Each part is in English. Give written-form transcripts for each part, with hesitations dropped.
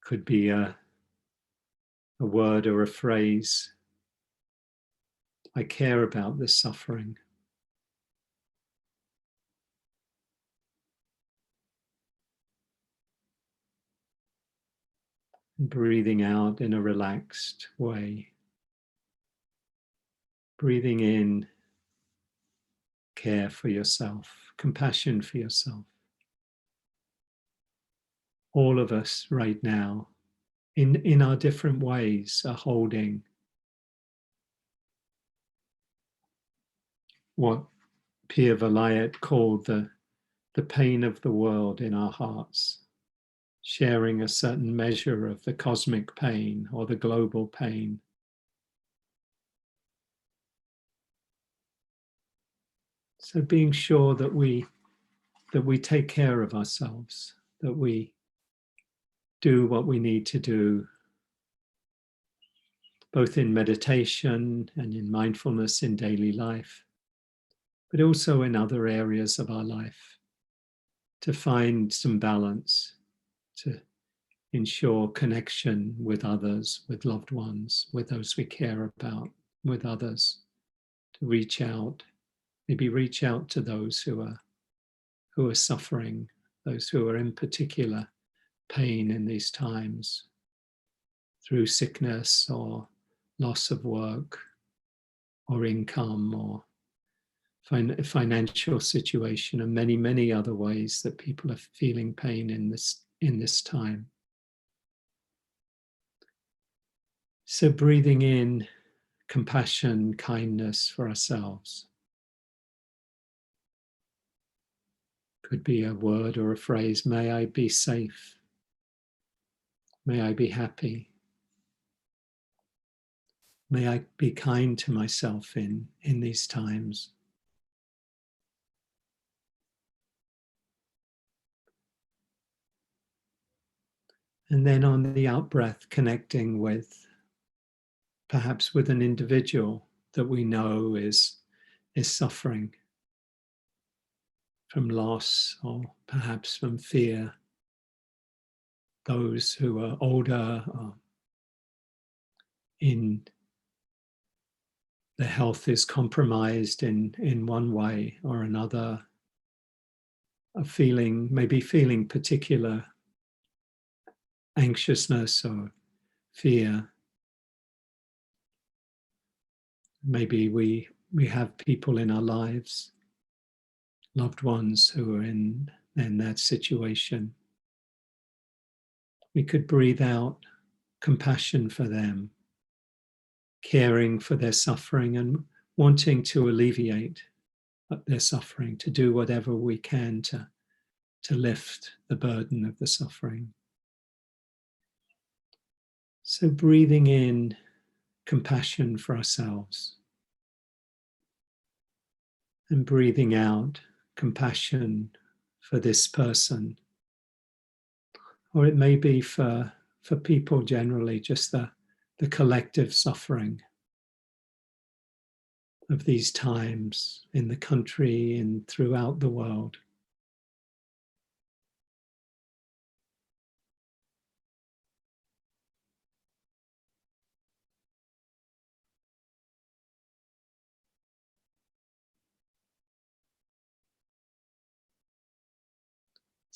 Could be a word or a phrase. I care about this suffering. And breathing out in a relaxed way. Breathing in care for yourself, compassion for yourself. All of us right now, in our different ways, are holding what Pierre Vilayet called the pain of the world in our hearts, sharing a certain measure of the cosmic pain or the global pain. So being sure that we take care of ourselves, that we do what we need to do, both in meditation and in mindfulness in daily life, but also in other areas of our life, to find some balance, to ensure connection with others, with loved ones, with those we care about, with others, to reach out, maybe reach out to those who are suffering, those who are in particular pain in these times, through sickness or loss of work or income or financial situation, and many, many other ways that people are feeling pain in this time. So breathing in compassion, kindness for ourselves. Could be a word or a phrase. May I be safe. May I be happy. May I be kind to myself in these times. And then on the out breath, connecting with, perhaps with an individual that we know is suffering from loss or perhaps from fear. Those who are older, or their health is compromised in one way or another, maybe feeling particular anxiousness or fear. Maybe we have people in our lives, loved ones who are in that situation. We could breathe out compassion for them, caring for their suffering and wanting to alleviate their suffering, to do whatever we can to lift the burden of the suffering. So breathing in compassion for ourselves and breathing out compassion for this person. Or it may be for people generally, just the collective suffering of these times in the country and throughout the world.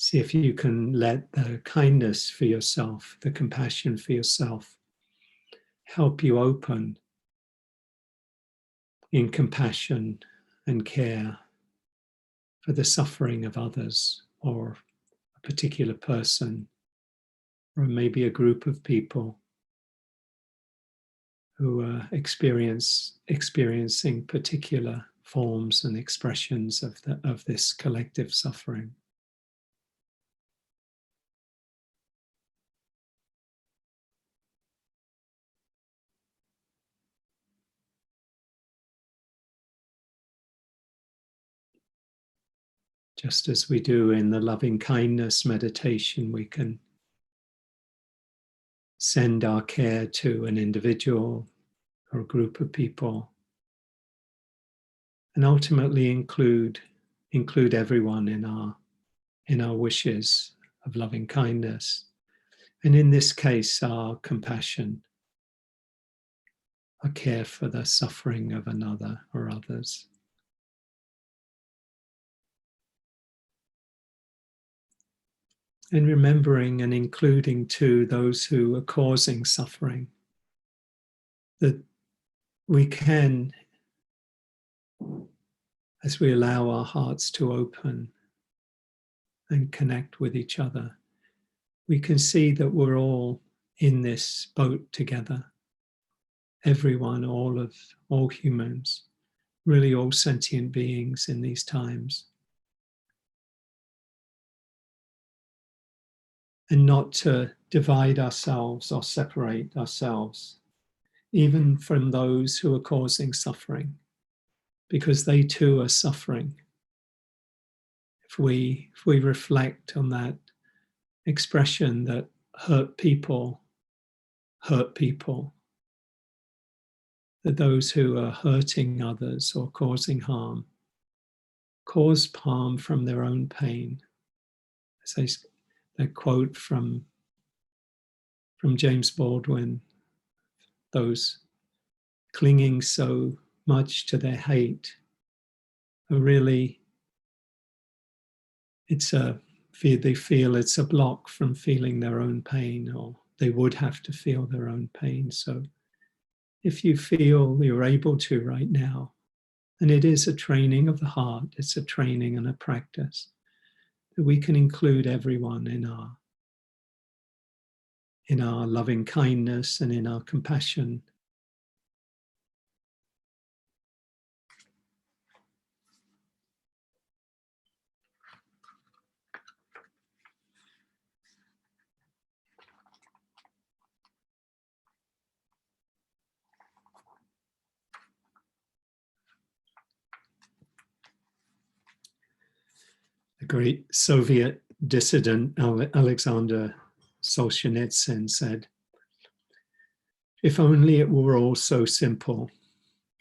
See if you can let the kindness for yourself, the compassion for yourself, help you open in compassion and care for the suffering of others or a particular person, or maybe a group of people who are experiencing particular forms and expressions of this collective suffering. Just as we do in the loving kindness meditation, we can send our care to an individual or a group of people, and ultimately include everyone in our wishes of loving kindness. And in this case, our compassion, our care for the suffering of another or others. And remembering and including too those who are causing suffering, that we can, as we allow our hearts to open and connect with each other, we can see that we're all in this boat together. Everyone, all humans, really all sentient beings in these times. And not to divide ourselves or separate ourselves, even from those who are causing suffering, because they too are suffering. If we reflect on that expression that hurt people, that those who are hurting others or causing harm, cause harm from their own pain. As that quote from James Baldwin, those clinging so much to their hate are really, they feel it's a block from feeling their own pain, or they would have to feel their own pain. So if you feel you're able to right now, and it is a training of the heart, it's a training and a practice, that we can include everyone in our loving kindness and in our compassion. The great Soviet dissident Alexander Solzhenitsyn said, "If only it were all so simple.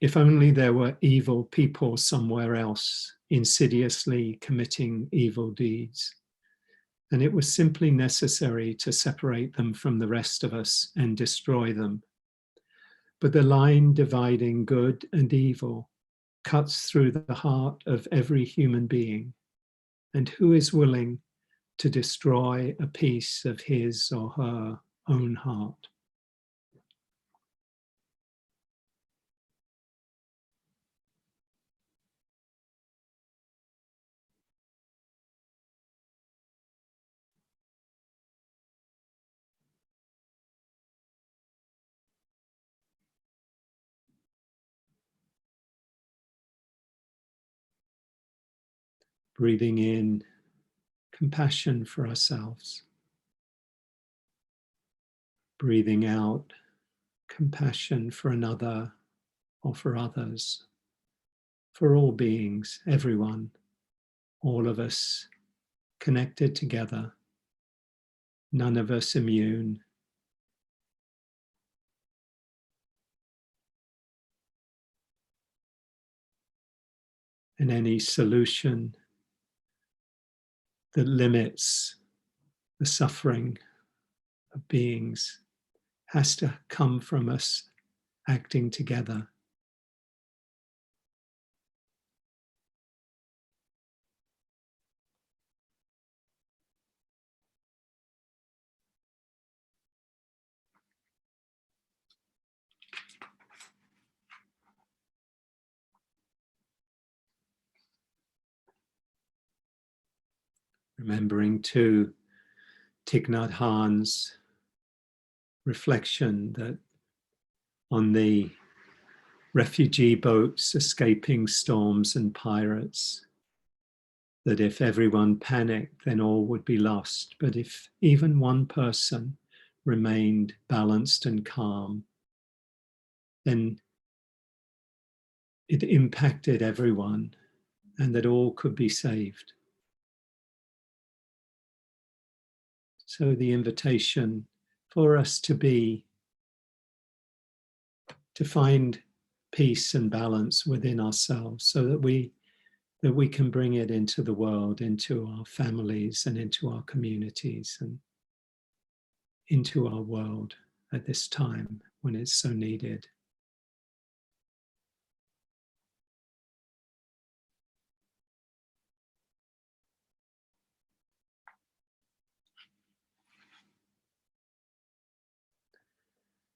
If only there were evil people somewhere else, insidiously committing evil deeds, and it was simply necessary to separate them from the rest of us and destroy them. But the line dividing good and evil cuts through the heart of every human being. And who is willing to destroy a piece of his or her own heart?" Breathing in compassion for ourselves. Breathing out compassion for another or for others, for all beings, everyone, all of us connected together, none of us immune. And any solution that limits the suffering of beings has to come from us acting together. Remembering too Thich Nhat Hanh's reflection that on the refugee boats escaping storms and pirates, that if everyone panicked, then all would be lost. But if even one person remained balanced and calm, then it impacted everyone, and that all could be saved. So the invitation for us to find peace and balance within ourselves, so that we can bring it into the world, into our families and into our communities. And into our world at this time when it's so needed.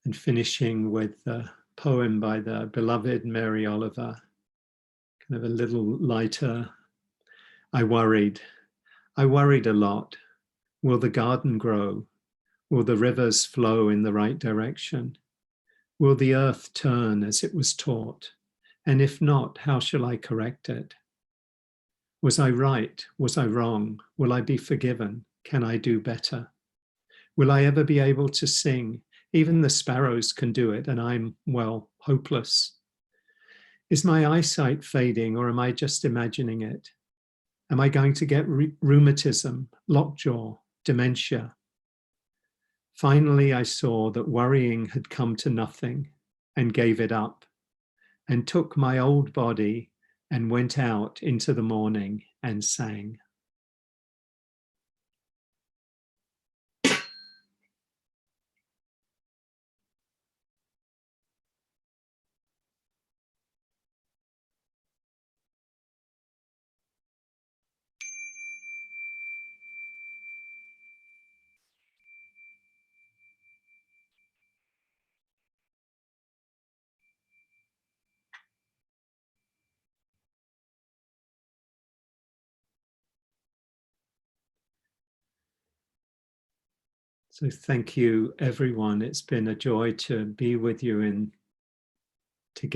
And finishing with a poem by the beloved Mary Oliver, kind of a little lighter. I worried a lot. Will the garden grow? Will the rivers flow in the right direction? Will the earth turn as it was taught? And if not, how shall I correct it? Was I right? Was I wrong? Will I be forgiven? Can I do better? Will I ever be able to sing? Even the sparrows can do it, and I'm, well, hopeless. Is my eyesight fading, or am I just imagining it? Am I going to get rheumatism, lockjaw, dementia? Finally, I saw that worrying had come to nothing and gave it up, and took my old body and went out into the morning and sang. So thank you, everyone. It's been a joy to be with you in